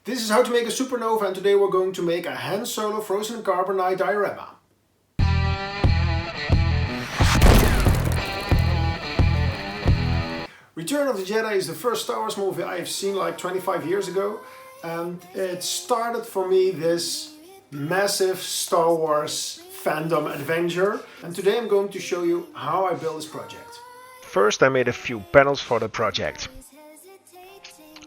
This is how to make a supernova, and today we're going to make a Han Solo frozen in carbonite diorama. Return of the Jedi is the first Star Wars movie I've seen like 25 years ago, and it started for me this massive Star Wars fandom adventure, and today I'm going to show you how I built this project. First I made a few panels for the project.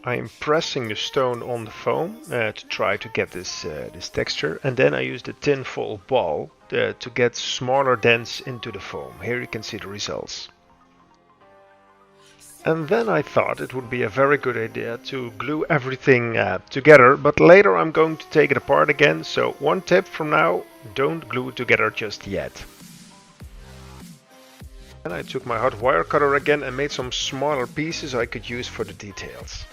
I'm pressing the stone on the foam to try to get this texture, and then I used a tinfoil ball to get smaller dents into the foam. Here you can see the results. And then I thought it would be a very good idea to glue everything together, but later I'm going to take it apart again, so one tip from now, don't glue it together just yet. And I took my hot wire cutter again and made some smaller pieces I could use for the details.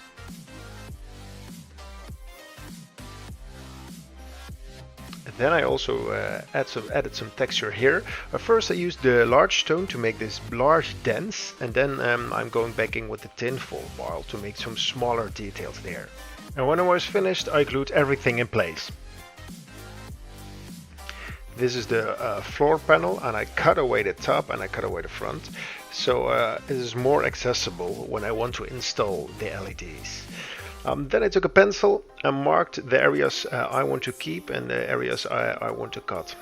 Then I also added some texture here. First I used the large stone to make this large dents, and then I'm going back in with the tinfoil ball to make some smaller details there. And when I was finished, I glued everything in place. This is the floor panel, and I cut away the top and I cut away the front, so it is more accessible when I want to install the LEDs. Then I took a pencil and marked the areas I want to keep and the areas I want to cut.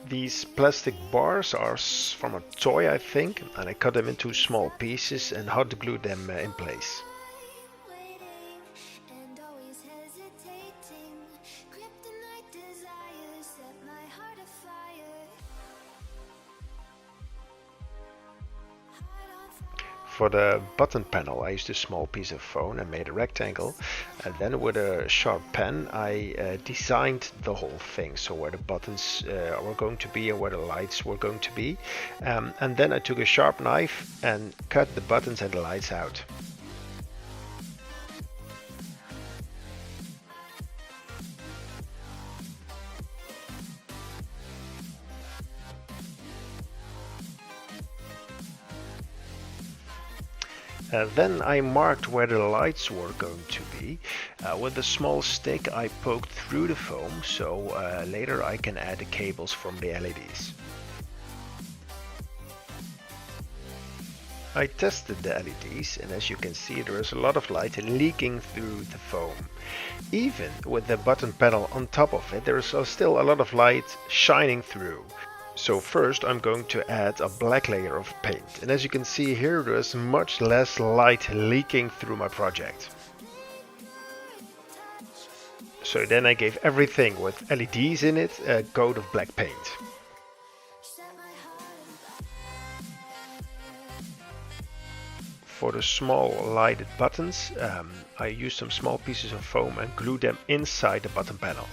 These plastic bars are from a toy, I think, and I cut them into small pieces and hot glued them in place. For the button panel, I used a small piece of foam and made a rectangle, and then with a sharp pen I designed the whole thing, so where the buttons were going to be and where the lights were going to be, and then I took a sharp knife and cut the buttons and the lights out. Then I marked where the lights were going to be. With a small stick I poked through the foam, so later I can add the cables from the LEDs. I tested the LEDs, and as you can see there is a lot of light leaking through the foam. Even with the button panel on top of it, there is still a lot of light shining through. So first I'm going to add a black layer of paint, and as you can see here there is much less light leaking through my project. So then I gave everything with LEDs in it a coat of black paint. For the small lighted buttons I used some small pieces of foam and glued them inside the button panel.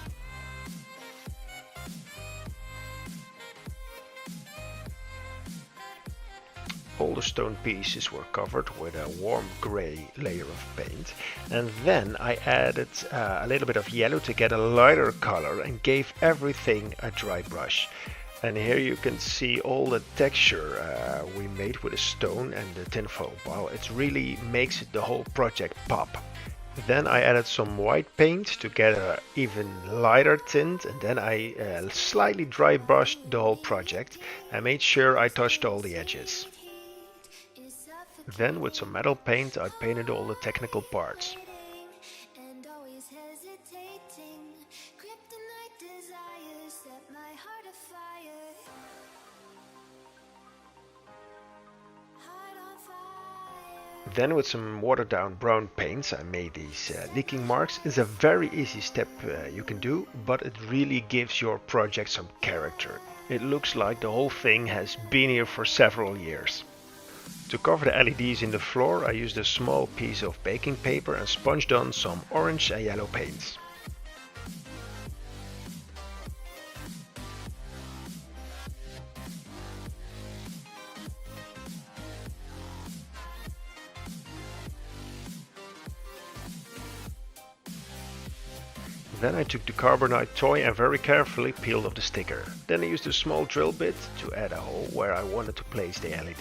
All the stone pieces were covered with a warm grey layer of paint, and then I added a little bit of yellow to get a lighter color and gave everything a dry brush. And here you can see all the texture we made with the stone and the tinfoil ball. It really makes the whole project pop. Then I added some white paint to get an even lighter tint, and then I slightly dry brushed the whole project and made sure I touched all the edges. Then with some metal paint I painted all the technical parts. Then with some watered down brown paints I made these leaking marks. It's a very easy step you can do, but it really gives your project some character. It looks like the whole thing has been here for several years. To cover the LEDs in the floor I used a small piece of baking paper and sponged on some orange and yellow paints. Then I took the Carbonite toy and very carefully peeled off the sticker. Then I used a small drill bit to add a hole where I wanted to place the LED.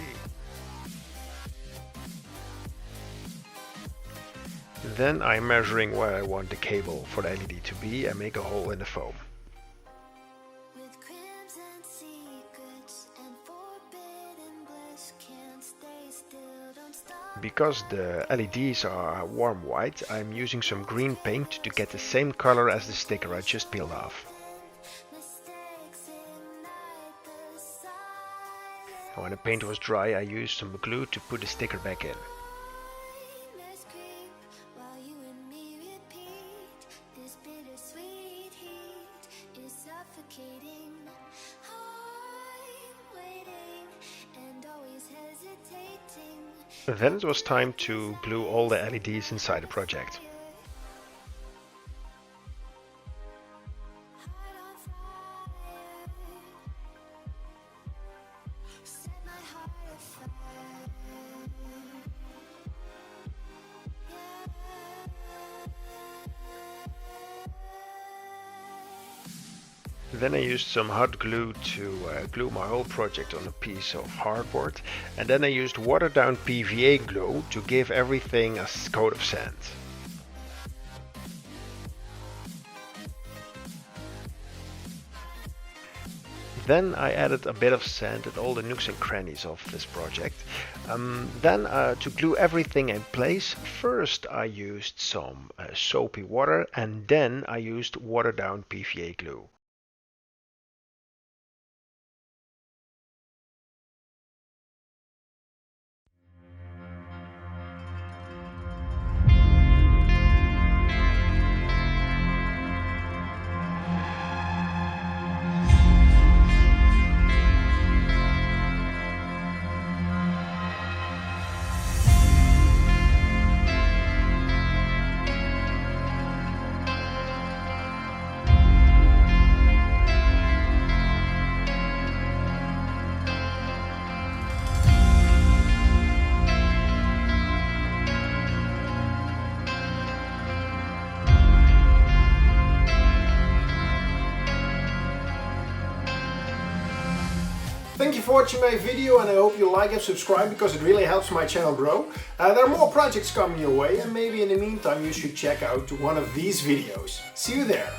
Then I'm measuring where I want the cable for the LED to be and make a hole in the foam. Because the LEDs are warm white, I'm using some green paint to get the same color as the sticker I just peeled off. When the paint was dry, I used some glue to put the sticker back in. Then it was time to glue all the LEDs inside the project. Then I used some hot glue to glue my whole project on a piece of hardboard, and then I used watered down PVA glue to give everything a coat of sand. Then I added a bit of sand at all the nooks and crannies of this project. To glue everything in place, first I used some soapy water, and then I used watered down PVA glue. Thank you for watching my video, and I hope you like and subscribe because it really helps my channel grow. There are more projects coming your way, and maybe in the meantime you should check out one of these videos. See you there!